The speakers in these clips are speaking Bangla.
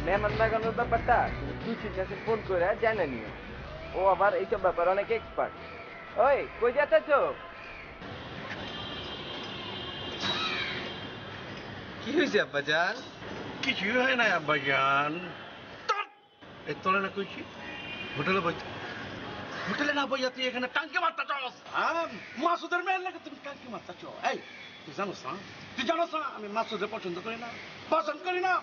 মেহমান লাগানোর ব্যাপারটা সুচির কাছে ফোন করে জানে নিও। ও আবার এইসব ব্যাপার অনেক এক্সপার্ট। ওই কই যাচ্ছ? কি হয়েছে আব্বাজান? কিছুই হয় না আব্বাজান। এই তোলে না কইছি হোটেলে বইতে, হোটেলে না বইয়া তুই এখানে টাঙ্কি মারতে চাস? মাসুদের মেয়ের লাগে তুমি টাঙ্কি মারতে চাও? এই তুই জানোস না, তুই জানোস না আমি মাসুদের পছন্দ করি না, পছন্দ করি না।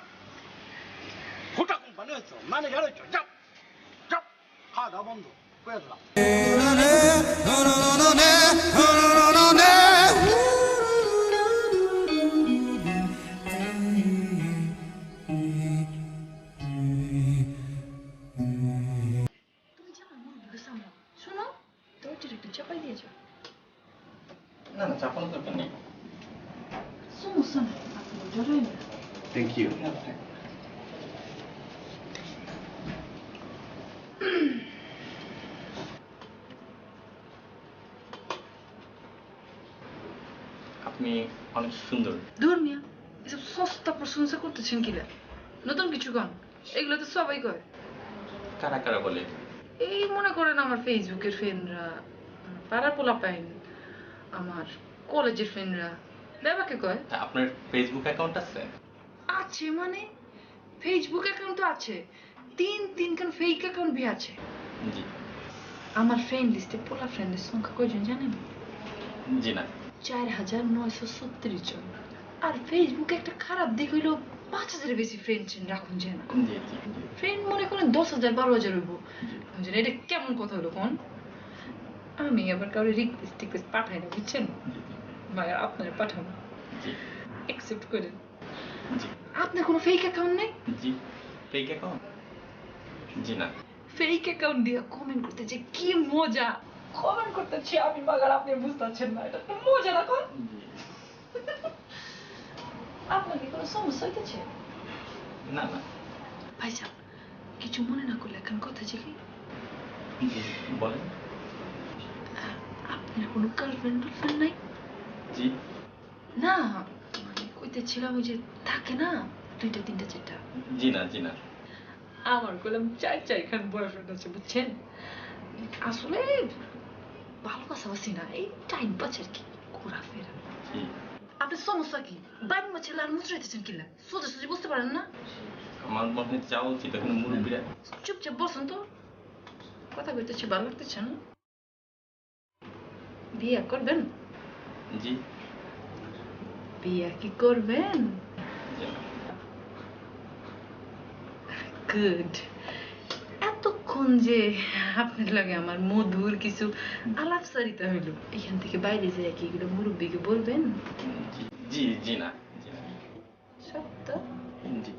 ফুটা কোম্পানি হয়েছ, মানে ঘরে যাও যাও, খাওয়া দাওয়া বন্ধ করে দিলাম। শোনো দরজাটা একটু চাপাই দিয়ে যাও। না না, চাপানোর দরকার নেই। সমস্যা নেই, আপনি জড়াই না। Thank you. আপনি অনেক সুন্দর। দূর মিয়া, এসব সস্তা প্রশংসা করতেছেন কিনা? নতুন কিছু গান এগুলো তো সবাই কয়। কারা কারা বলে? এই মনে করেন আমার ফেসবুকের ফ্রেন্ডরা, পাড়ার পোলা পাইন, আমার কলেজের ফ্রেন্ডরা বাবাকে কয়। তা আপনার ফেসবুক অ্যাকাউন্ট আছে? আছে মানে ফেসবুক অ্যাকাউন্ট তো আছে, তিনখান ফেক অ্যাকাউন্ট ভি আছে। জি। আমার ফ্রেন্ড লিস্টে পোলা ফ্রেন্ডের সংখ্যা কয়জন জানেন? জি না। 4937 জন। আর ফেসবুকে একটা খারাপ দিক হইলো 5000-এর বেশি ফ্রেন্ড রাখুন যায় না। জি জি জি। ফ্রেন্ড মনে করেন 10,000-12,000 হইব। এটা কেমন কথা হলো কোন? আমি আবার কাউরে রিকোয়েস্ট পাঠাই না, বুঝছেন ভাই? আপনার পাঠানো জি অ্যাকসেপ্ট করেন। জি আপনার কোনো ফেক অ্যাকাউন্ট নেই? জি। Fake account? জি না। ফেক অ্যাকাউন্ট দিয়ে কমেন্ট করতে যে কি মজা! কমেন্ট করতেছি আমি, মাগার আপনি বুঝতে পারছেন না, এটা তো মজা না কোন? জি। আপনার কি কোনো সমস্যা হইতেছে? না না। ভাইজান কিছু মনে না করলে এখন কথা জিজ্ঞেস, জি বলেন। আপনার কোনো গার্লফ্রেন্ড নাই? জি। না মানে কইতেছিলাম ওই যে থাকে না 2টা 3টা 4টা। জি না জি না। আমার কইলাম 4-4খান বয়ফ্রেন্ড আছে, বুঝছেন? আসলে ভালোবাসাবাসি না, এই টাইম পাস আর কি, ঘোরাফেরা। জি। আপনার সমস্যা কি? বাইরে মাছে লাল মুচড়াইতেছেন কিলা? সোজাসুজি বুঝতে পারেন না? আমার মনে হয় যাওয়া উচিত, এখানে মুরব্বীরা। চুপচাপ বসুন তো, কথা কইতেছি ভালো লাগতেছে না? বিয়ে করবেন? জি। বিয়ে কি করবেন? জি না। গুড। এতক্ষণ যে আপনার লাগে আমার মধুর কিছু আলাপচারিতা হইল, এখান থেকে বাইরে যেয়ে কি এগুলো মুরব্বীকে বলবেন? জি জি জি না জি না। সত্য? জি।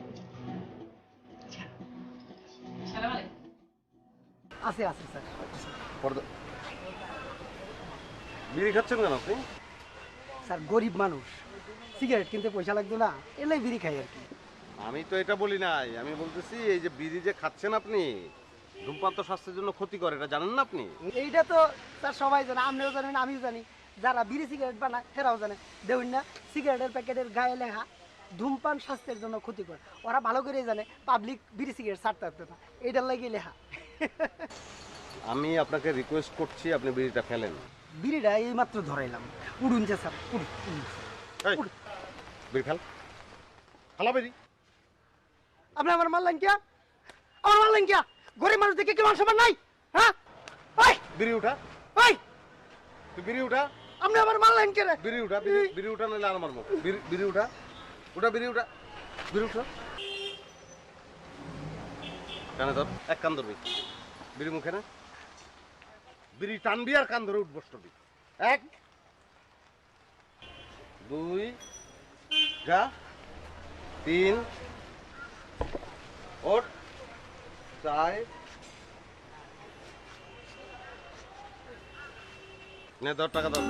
সালাম আলাইকুম। আছে আছে স্যার। বিড়ি খাচ্ছেন কেন আপনি? স্যার গরিব মানুষ, সিগারেট কিনতে পয়সা লাগতো না, এলাই বিড়ি খাই আর কি। আমি তো এটা বলি নাই, আমি বলতেছি এই যে বিড়ি যে খাচ্ছেন আপনি, ধূমপান তো স্বাস্থ্যের জন্য ক্ষতিকর, এটা জানেন না আপনি? এইটা তো স্যার সবাই জানে, আপনিও জানেন আমিও জানি, যারা বিড়ি সিগারেট বানায় সেরাও জানে। দেখুন না সিগারেটের প্যাকেটের গায়ে লেখা ধূমপান স্বাস্থ্যের জন্য ক্ষতিকর। ওরা ভালো করেই জানে পাবলিক বিড়ি সিগারেট ছাড়তে পারবে না, এইটার লাগে লেখা। আমি আপনাকে রিকোয়েস্ট করছি আপনি বিড়িটা ফেলেন। বিড়িটা এই মাত্র ধরাইলাম, উড়ুন যে স্যার, উড়ুন উড়ুন। এই, বিড়ি ফেল, ফালা বিড়ি। আপনি আমার মারলেন কিয়া? আমার মারলেন কিয়া? গরিব মানুষ দেখে কি মান সম্মান নাই? হ্যাঁ ওই বিড়ি উঠা, ওই তুই বিড়ি উঠা, আপনি আমার মারলেন কে রে? বিড়ি উঠা, বিড়ি উঠা নাহলে আর মারবো। বিড়ি উঠা, উঠা বিড়ি উঠা, বিড়ি উঠা। কানে ধর, এক কান ধরবি, বিড়ি মুখে না, বিড়ি টানবি আর কান ধরে উঠবস করবি। 1 2 যা 3 ওঠ 4 নে ধর, টাকা ধর।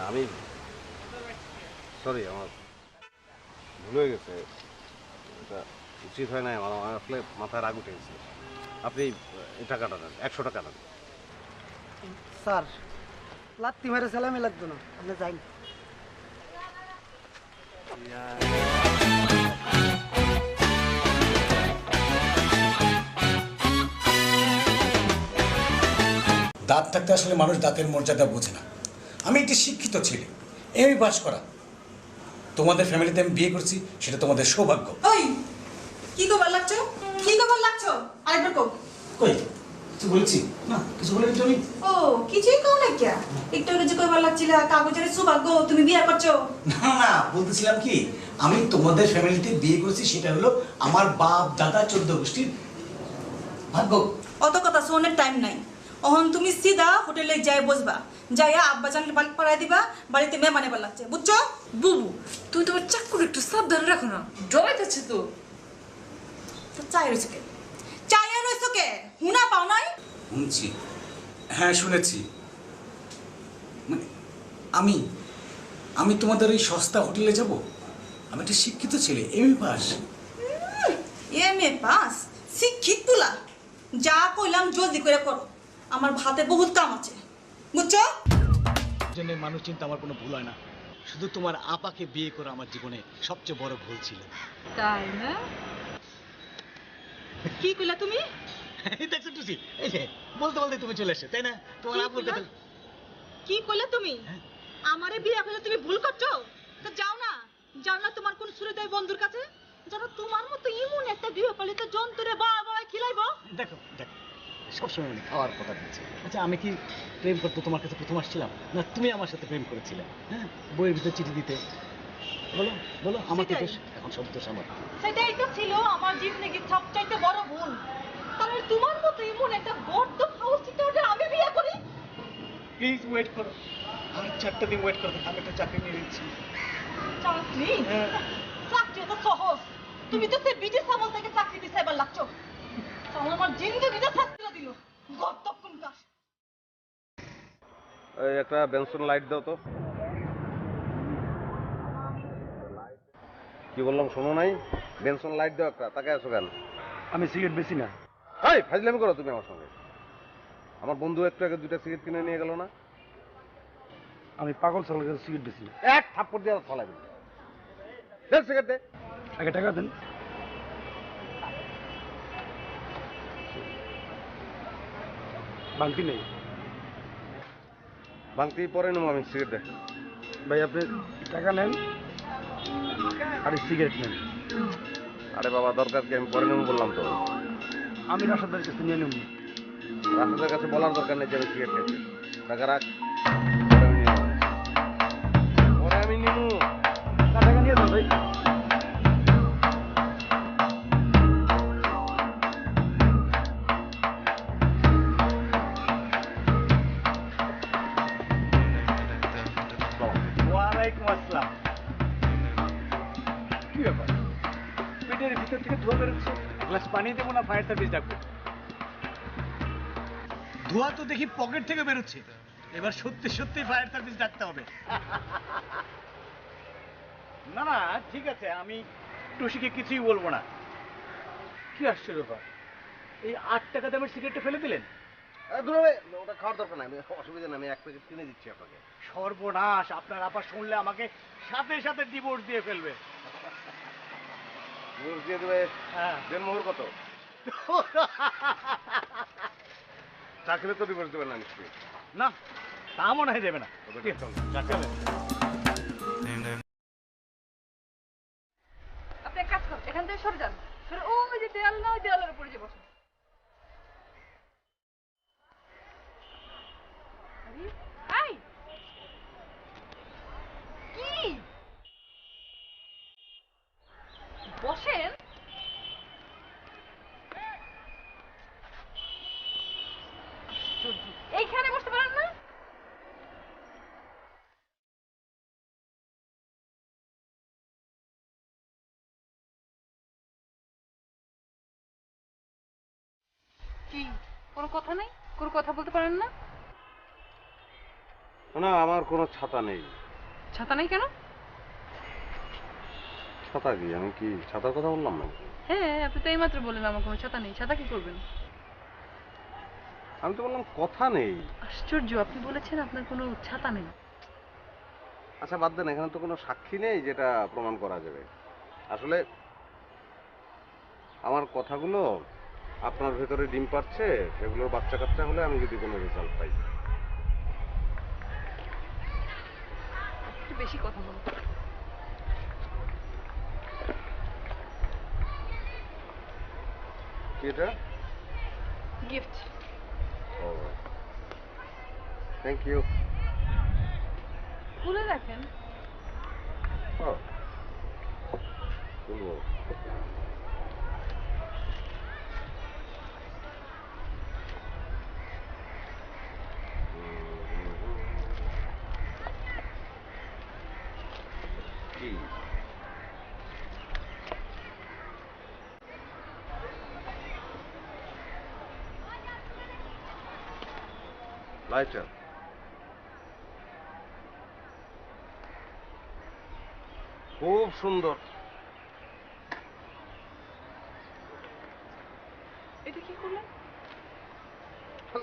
আমি সরি, আমার ভুল হয়ে গেছে, এটা উচিত হয় নাই, আমার আমার আসলে মাথায় রাগ উঠে গেছে। আপনি এই টাকাটা নেন, 100 টাকা নেন। স্যার লাত্তি মেরে সালামি লাগতো না, আপনি যাই। দাঁত থাকতে আসলে মানুষ দাঁতের মর্যাদা বোঝে না। আমি একটি শিক্ষিত ছেলে, এমএ পাস করা। তোমাদের ফ্যামিলিতে আমি বিয়ে করছি, সেটা তোমাদের সৌভাগ্য। ওই কি কবার লাগছো, কি কবার লাগছো? আরেকবার কও। কই কিছু বলেছি না, কিছু বলে কিন্তু আমি। ও কিছুই কও না কি? একটু আগে যে কবার লাগছিল কাগজের সৌভাগ্য তুমি বিয়ে করছো। না না, বলতেছিলাম কি, আমি তোমাদের ফ্যামিলিতে বিয়ে করেছি, সেটা হলো আমার বাপ দাদা 14 গোষ্ঠীর ভাগ্য। অত কথা শোনের টাইম নাই। অহন তুমি সিধা হোটেলে যাই বসবা, যাইয়া আব্বা জানলে বাড়ি পাড়ায় দিবা, বাড়িতে মেহমানে বার লাগছে, বুঝছো? বুবু তুমি তোমার চাকুর একটু সাবধানে রাখো না, ডরাইতেছে তো। তো চাই রয়েছে কে? চাইয়া রয়েছে কে? হুনা পাও নাই? শুনছি, হ্যাঁ শুনেছি। মানে আমি আমি তোমাদের এই সস্তা হোটেলে যাব? আমি একটা শিক্ষিত ছেলে, এমএ পাস। MA pass? শিক্ষিত তুলা? যা কইলাম জলদি করে করো, আমার ভাতে বহুত কাম আছে, বুঝছো? জন্য মানুষ চিন্তা আমার কোনো ভুল হয় না, শুধু তোমার আপাকে বিয়ে করা আমার জীবনে সবচেয়ে বড় ভুল ছিল। তাই না? কি কইলা তুমি? এই দেখছো টুসি, এই যে বলতে বলতে তুমি চলে এসে, তাই না? তোমার আপুর কথা। কি কইলা তুমি? আমারে বিয়ে করে তুমি ভুল করছো? তো যাও না, যাও না তোমার কোন সুরেদাই বন্ধুর কাছে, যারা তোমার মতো ইমন একটা গৃহপালিত জন্তুরে বাবা খিলাইবো। দেখো দেখো, সবসময় আমি খাওয়ার কথা বলছি। আচ্ছা আমি কি প্রেম করতে তোমার কাছে প্রথম আসছিলাম, না তুমি আমার সাথে প্রেম করেছিলে? হ্যাঁ, বইয়ের ভিতরে চিঠি দিতে। বলো বলো, আমার তো দোষ, এখন সব দোষ আমার। সেটাই তো ছিল আমার জীবনে সবচাইতে বড় ভুল। কারণ তোমার মতো ইমন একটা গর্ত ফাউসিটারে আমি বিয়ে করি। প্লিজ ওয়েট করো, আর 4টা দিন ওয়েট করো, আমি একটা চাকরি নিয়ে নিচ্ছি। চাকরি? চাকরি তো সহজ, তুমি তো সে বিদেশ আমল থেকে চাকরি দিতে এবার লাগছো। তাহলে আমার জিন্দগিটা থাকতে দিল গর্ত কুনকাশ। এই একটা বেনসন লাইট দাও তো। কি বললাম শোনো নাই? বেনসন লাইট দাও একটা। তাকে আছো কেন? আমি সিগারেট বেশি না। এই ফাজলামি করো তুমি আমার সঙ্গে। আমার বন্ধু একটু আগে 2টা সিগারেট কিনে নিয়ে গেল না? আমি পাগল ছাগলের কাছে সিগারেট বেশি না। এক থাপ্পড় দিয়ে ফলাই দিল। দে সিগারেট দে। আগে টাকা দেন। বাংতি নেই। ভাঙতি পরে নেবো আমি, সিগারেট দে। ভাই আপনি টাকা নেন আর সিগারেট নেন। আরে বাবা দরকার কি, আমি পরে নেবো বললাম তো। আমি রাশাদের কাছে নিয়ে নেব। রাস্তাদের কাছে বলার দরকার নেই যে আমি সিগারেট খেয়েছি। টাকা রাখ, পরে আমি নিবো। টাকা নিয়ে যান ভাই। ওয়ালাইকুম আসসালাম। কি ব্যাপার, পেটের ভিতর থেকে ধোঁয়া বেরোচ্ছে? গ্লাস পানি দেবো না ফায়ার সার্ভিস ডাকবো? ধোঁয়া তো দেখি পকেট থেকে বেরোচ্ছে, এবার সত্যি সত্যি ফায়ার সার্ভিস ডাকতে হবে। না না ঠিক আছে, আমি টুসিকে কিছুই বলবো না। কি আশ্চর্য ব্যাপার, এই 8 টাকা দামের সিগারেটটা ফেলে দিলেন? ওটা খাওয়ার দরকার নাই, আমি অসুবিধা নেই, আমি 1 প্যাকেট কিনে দিচ্ছি আপনাকে। সর্বনাশ, আপনার আপা শুনলে আমাকে সাথে সাথে ডিভোর্স দিয়ে ফেলবে। ডিভোর্স দিয়ে দেবে? হ্যাঁ। দেনমোহর কত? চাকরি তো ডিভোর্স দেবেন না নিশ্চয়ই? না, তা মনে হয় দেবে না। চলেন। আপনি এক কাজ করুন, এখান থেকে সরে যান, সরে ওই যে দেয়াল না, ওই দেয়ালের উপরে যে বসুন। আরে, এই কি বসেন? এইখানে বসতে পারেন না? কি কোনো কথা নেই? কোনো কথা বলতে পারেন না? না, আমার কোনো ছাতা নেই। ছাতা নেই কেন? ছাতা কি? আমি কি ছাতার কথা বললাম না? হ্যাঁ, আপনি তো এইমাত্র বললেন আমার কোনো ছাতা নেই। ছাতা কি করবেন? আমি তো বললাম কথা নেই। আশ্চর্য, আপনি বলেছেন আপনার কোনো ছাতা নেই। আচ্ছা বাদ দেন, এখানে তো কোনো সাক্ষী নেই যেটা প্রমাণ করা যাবে। আসলে আমার কথাগুলো আপনার ভেতরে ডিম পাচ্ছে, সেগুলোর বাচ্চা কাচ্চা হলে আমি যদি কোনো রেজাল্ট পাই। একটু বেশি কথা বলুন। কি এটা? গিফট। ও থ্যাংক ইউ। খুলে রাখেন। ও বলবো। কি? লাইটার। খুব সুন্দর। এটা কি করলেন?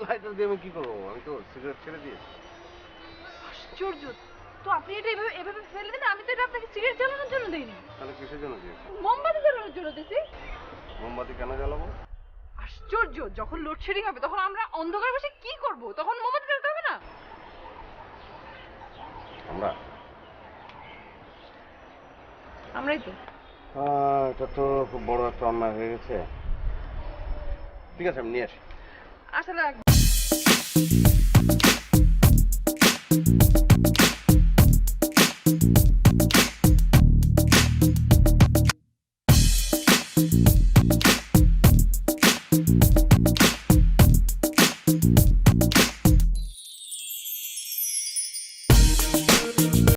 লাইটার দিয়ে আমি কি করবো? আমি তো সিগারেট ছেড়ে দিয়েছি। আশ্চর্য, তো আপনি এটা এভাবে এভাবে ফেলে দিন? আমি তো এটা আপনাকে সিগারেট জ্বালানোর জন্য দেইনি। তাহলে কিসের জন্য দিয়েছি? মোমবাতি জ্বালানোর জন্য দিছি। মোমবাতি কেন জ্বালাবো? আশ্চর্য, যখন লোডশেডিং হবে তখন আমরা অন্ধকার বসে কি করব? তখন মোমবাতি জ্বালাতে হবে না? আমরাই তো। এটা তো খুব বড় একটা অন্যায় হয়ে গেছে। ঠিক আছে, আমি নিয়ে আসি। আসলে